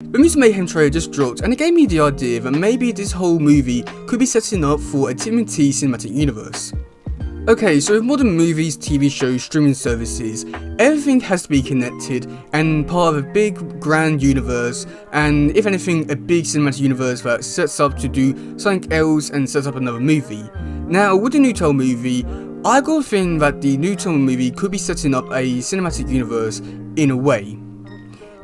The Mutant Mayhem trailer just dropped, and it gave me the idea that maybe this whole movie could be setting up for a TMNT cinematic universe. Okay, so with modern movies, TV shows, streaming services, everything has to be connected and part of a big grand universe, and if anything, a big cinematic universe that sets up to do something else and sets up another movie. Now, with the new Tell movie, I got a feeling that the new Tell movie could be setting up a cinematic universe in a way.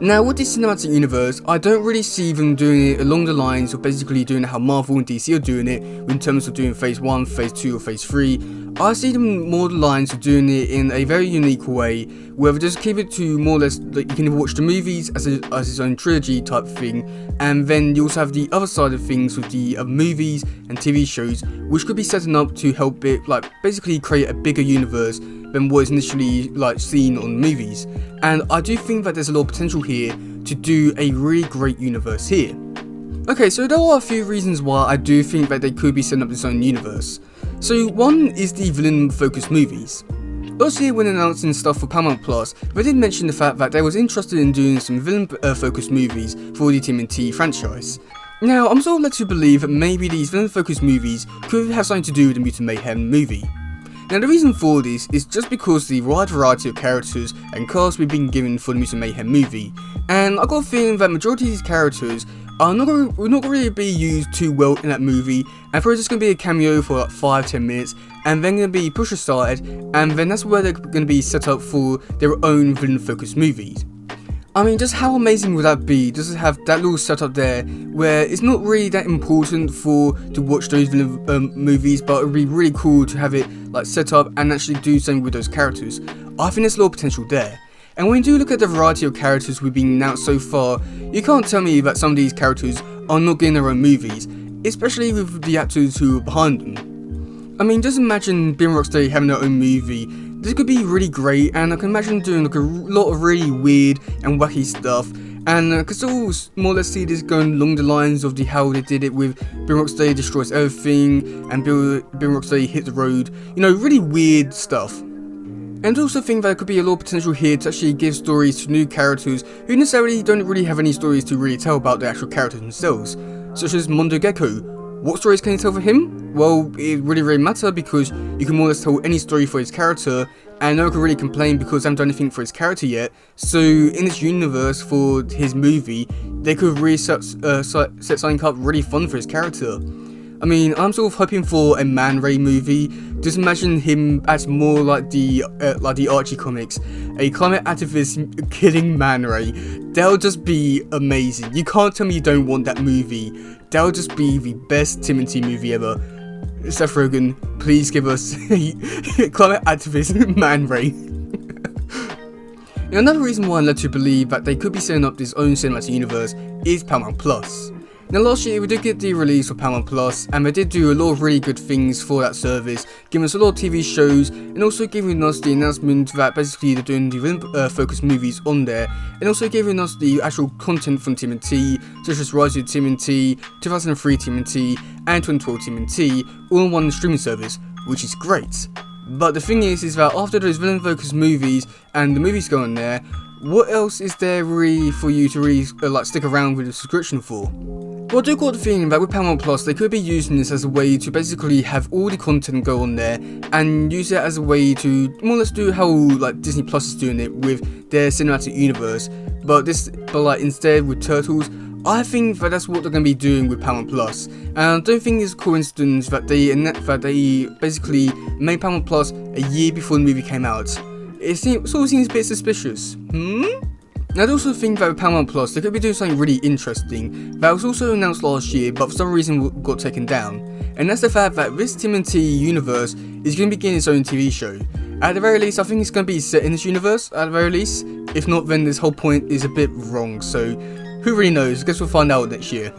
Now, with this cinematic universe, I don't really see them doing it along the lines of basically doing how Marvel and DC are doing it in terms of doing phase 1, phase 2 or phase 3. I see them more the lines of doing it in a very unique way, where they just keep it to more or less that you can watch the movies as its own trilogy type thing, and then you also have the other side of things with the movies and TV shows, which could be setting up to help it basically create a bigger universe than what is initially seen on movies. And I do think that there's a lot of potential here to do a really great universe here. Okay, so there are a few reasons why I do think that they could be setting up this own universe. So one is the villain focused movies. Last year when announcing stuff for Paramount Plus, they did mention the fact that they was interested in doing some villain focused movies for the TMNT franchise. Now, I'm sort of led to believe that maybe these villain focused movies could have something to do with the Mutant Mayhem movie. Now, the reason for this is just because the wide variety of characters and cast we've been given for the Mutant Mayhem movie, and I got a feeling that majority of these characters are not going to really be used too well in that movie, and probably just going to be a cameo for like 5-10 minutes, and then going to be pushed aside, and then that's where they're going to be set up for their own villain focused movies. I mean, just how amazing would that be, just to have that little setup there, where it's not really that important to watch those villain movies, but it would be really cool to have it set up and actually do something with those characters. I think there's a lot of potential there. And when you do look at the variety of characters we've been announced so far, you can't tell me that some of these characters are not getting their own movies, especially with the actors who are behind them. I mean, just imagine being Rocksteady having their own movie. This could be really great, and I can imagine doing a lot of really weird and wacky stuff, and I could still more or less see this going along the lines of how they did it with Bill Rocksteady destroys everything and Bill Rocksteady hit the road, really weird stuff. And also think that there could be a lot of potential here to actually give stories to new characters who necessarily don't really have any stories to really tell about the actual characters themselves, such as Mondo Gecko. What stories can you tell for him? Well, it really matter because you can more or less tell any story for his character, and no one can really complain because they haven't done anything for his character yet. So in this universe for his movie, they could really set something up really fun for his character. I mean, I'm sort of hoping for a Man Ray movie. Just imagine him as more like the Archie comics, a climate activist killing Man Ray. That'll just be amazing. You can't tell me you don't want that movie. That'll just be the best TMNT movie ever. Seth Rogen, please give us a climate activist Man Ray. Now, another reason why I'm led to believe that they could be setting up this own cinematic universe is Paramount Plus. Now, last year we did get the release of Paramount Plus, and they did do a lot of really good things for that service, giving us a lot of TV shows, and also giving us the announcement that basically they're doing the focused movies on there, and also giving us the actual content from TMNT, such as Rise of TMNT, 2003 TMNT, and 2012 TMNT, all in one streaming service, which is great. But the thing is that after those villain focused movies and the movies go on there, what else is there really for you to really stick around with a subscription for? Well, I do got the feeling that with Paramount Plus, they could be using this as a way to basically have all the content go on there and use it as a way to more or less do how Disney Plus is doing it with their cinematic universe, but instead with Turtles. I think that that's what they're going to be doing with Paramount Plus, and I don't think it's a coincidence that they basically made Paramount Plus a year before the movie came out. It sort of seems a bit suspicious. Now, I also think that with Paramount Plus, they could be doing something really interesting that was also announced last year, but for some reason got taken down, and that's the fact that this TMNT universe is going to be getting its own TV show. At the very least, I think it's going to be set in this universe, at the very least. If not, then this whole point is a bit wrong, so who really knows? I guess we'll find out next year.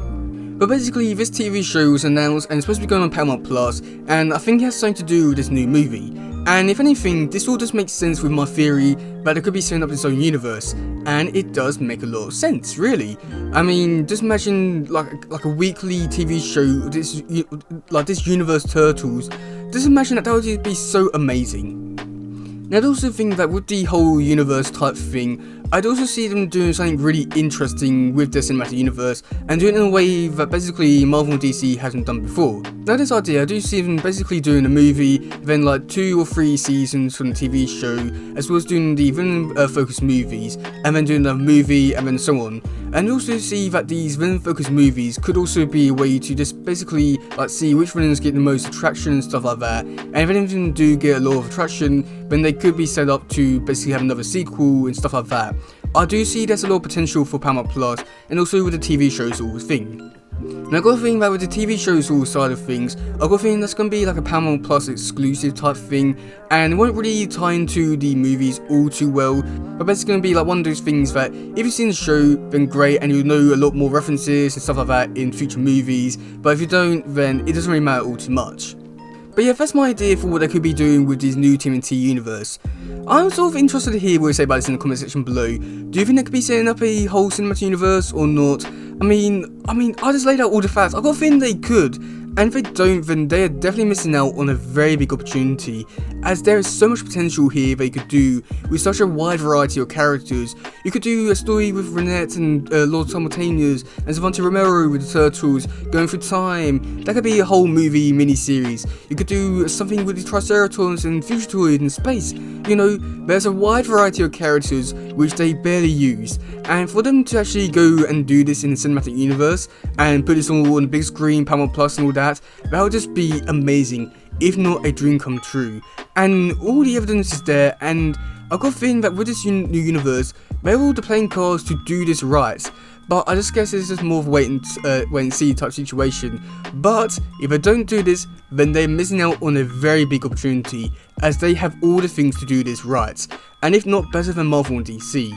But basically, this TV show was announced and it's supposed to be going on Paramount Plus, and I think it has something to do with this new movie. And if anything, this all just makes sense with my theory that it could be setting up its own universe, and it does make a lot of sense, really. I mean, just imagine like a weekly TV show, this universe Turtles. Just imagine that would be so amazing. Now, I'd also think that with the whole universe type thing, I'd also see them doing something really interesting with their cinematic universe and doing it in a way that basically Marvel and DC hasn't done before. Now, this idea, I do see them basically doing a movie, then like 2 or 3 seasons from the TV show, as well as doing the villain-focused movies, and then doing a movie, and then so on. And also see that these villain-focused movies could also be a way to just basically like see which villains get the most attraction and stuff like that. And if any of them do get a lot of attraction, then they could be set up to basically have another sequel and stuff like that. I do see there's a lot of potential for Paramount Plus, and also with the TV shows sort of thing. Now, I've got to think that with the TV shows all side of things, I've got to think that's going to be like a Paramount Plus exclusive type thing, and it won't really tie into the movies all too well, but basically going to be like one of those things that if you've seen the show, then great, and you'll know a lot more references and stuff like that in future movies, but if you don't, then it doesn't really matter all too much. But yeah, that's my idea for what they could be doing with this new TMNT universe. I'm sort of interested to hear what you say about this in the comment section below. Do you think they could be setting up a whole cinematic universe or not? I mean, I just laid out all the facts. I've got a feeling they could. And if they don't, then they are definitely missing out on a very big opportunity, as there is so much potential here they could do with such a wide variety of characters. You could do a story with Renette and Lord Simultaneous and Savante Romero with the Turtles going through time. That could be a whole movie mini-series. You could do something with the Triceratons and Fugitoid in space. You know, there's a wide variety of characters which they barely use, and for them to actually go and do this in the cinematic universe and put this all on the big screen, Paramount Plus and all that would just be amazing, if not a dream come true. And all the evidence is there, and I've got a feeling that with this new universe, they're all the playing cards to do this right. But I just guess it's just more of a wait and see type situation. But if they don't do this, then they're missing out on a very big opportunity, as they have all the things to do this right, and if not better than Marvel and DC.